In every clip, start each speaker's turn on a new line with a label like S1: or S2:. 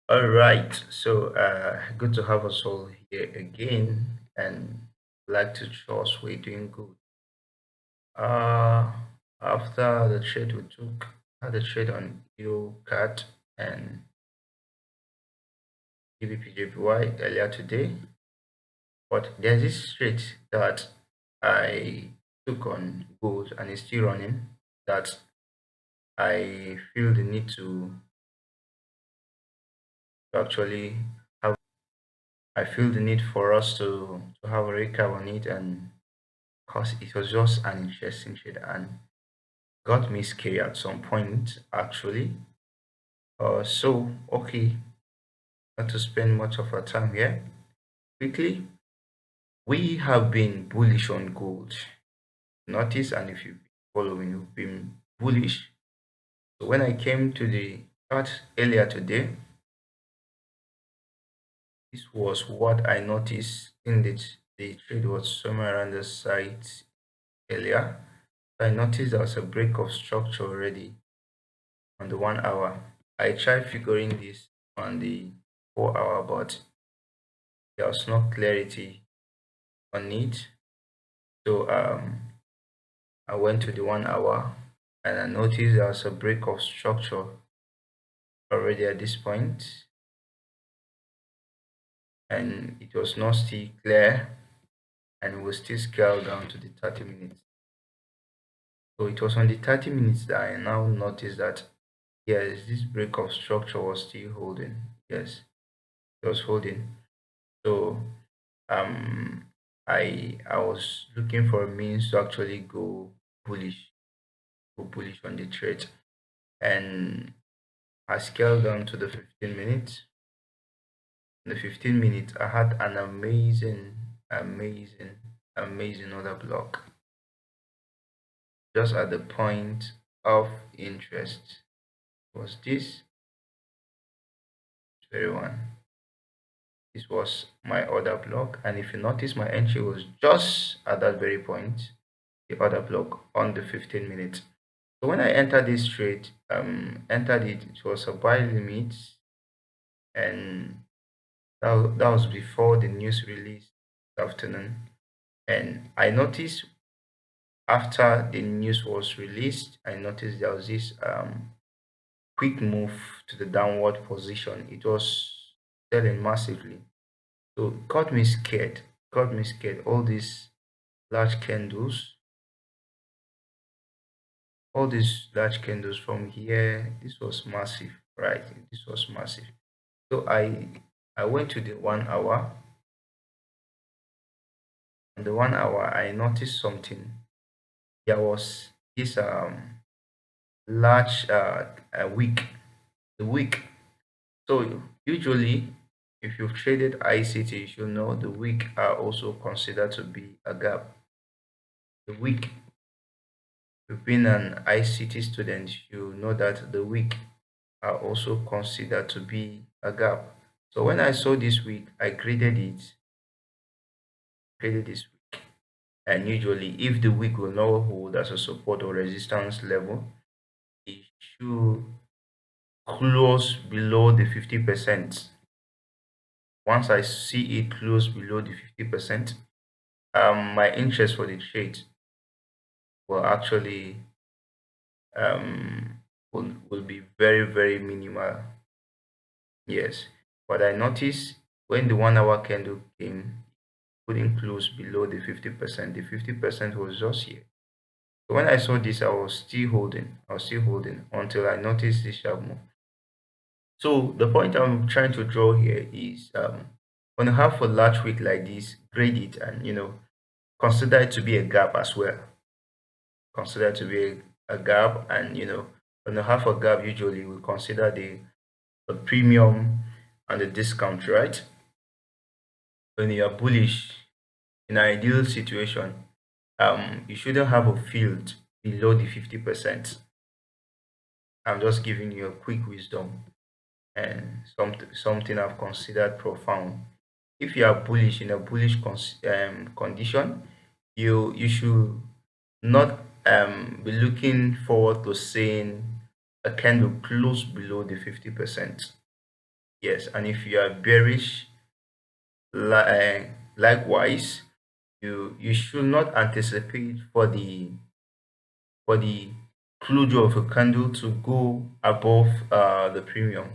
S1: All right, so good to have us all here again, and like to trust we're doing good. Uh, After the trade we took, had a trade on Euro Cat and GBPJPY earlier today, but there's this trade that I took on gold and it's still running. That I feel the need to actually have. I feel the need for us to have a recap on it and because it was just an interesting trade and got me scared at some point actually. Okay, not to spend much of our time here. Quickly, we have been bullish on gold. Notice, and if you've been following, you've been bullish. So when I came to the chart earlier today, this was what I noticed in the trade was somewhere around the site earlier. I noticed there was a break of structure already on the 1 hour. I tried figuring this on the 4 hour, but there was no clarity on it. So I went to the 1 hour and I noticed there was a break of structure already at this point, and it was not still clear, and we still scale down to the 30 minutes. So it was on the 30 minutes that I now noticed that yes, this break of structure was still holding. Yes, it was holding. So um I was looking for a means to actually go bullish on the trade, and I scaled down to the 15 minutes. In the 15 minutes I had an amazing order block just at the point of interest. Was this very one? This was my order block, and if you notice my entry was just at that very point, the order block on the 15 minutes. So when I entered this trade, entered it, it was a buy limit, and that was before the news release this afternoon. And I noticed after the news was released, I noticed there was this quick move to the downward position. It was selling massively. So it got me scared. Got me scared. All these large candles, all these large candles from here, this was massive, right? This was massive. So I went to the 1 hour. On the 1 hour, I noticed something. There was this large wick, the wick. So usually, if you've traded ICT, you should know the wick are also considered to be a gap. The wick, you've been an ICT student, you know that the wick are also considered to be a gap. So when I saw this wick, I created this wick. And usually, if the wick will not hold as a support or resistance level, it should close below the 50%. Once I see it close below the 50%, my interest for the trade will actually will be very minimal. Yes. But I noticed when the 1 hour candle came, couldn't close below the 50%. The 50% was just here. So when I saw this, I was still holding. I was still holding until I noticed this sharp move. So the point I'm trying to draw here is when you have a large wick like this, grade it and consider it to be a gap as well. Consider it to be a gap, and when you have a gap, usually we consider the premium and the discount, right? When you are bullish in an ideal situation, you shouldn't have a field below the 50%. I'm just giving you a quick wisdom and something I've considered profound. If you are bullish in a bullish condition, you should not be looking forward to seeing a candle close below the 50%. Yes, and if you are bearish, likewise, you should not anticipate for the closure of a candle to go above the premium.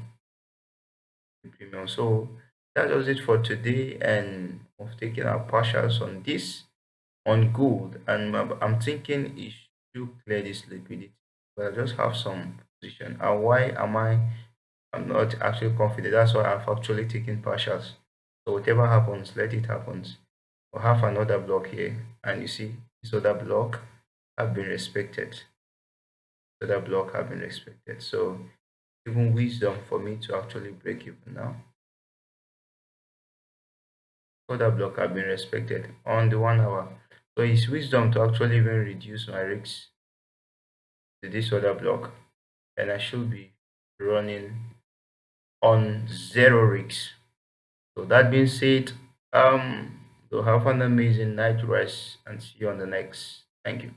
S1: So that was it for today, and we've taken our partials on this on gold, and I'm thinking it should clear this liquidity, but I just have some position. And why am I'm not actually confident? That's why I've actually taken partials. So whatever happens, let it happen. We'll have another block here, and you see this other block have been respected. So that block have been respected. So even wisdom for me to actually break even now. So that block have been respected on the 1 hour. So it's wisdom to actually even reduce my risks to this other block, and I should be running on zero risks. So that being said, so have an amazing night rest and see you on the next. Thank you.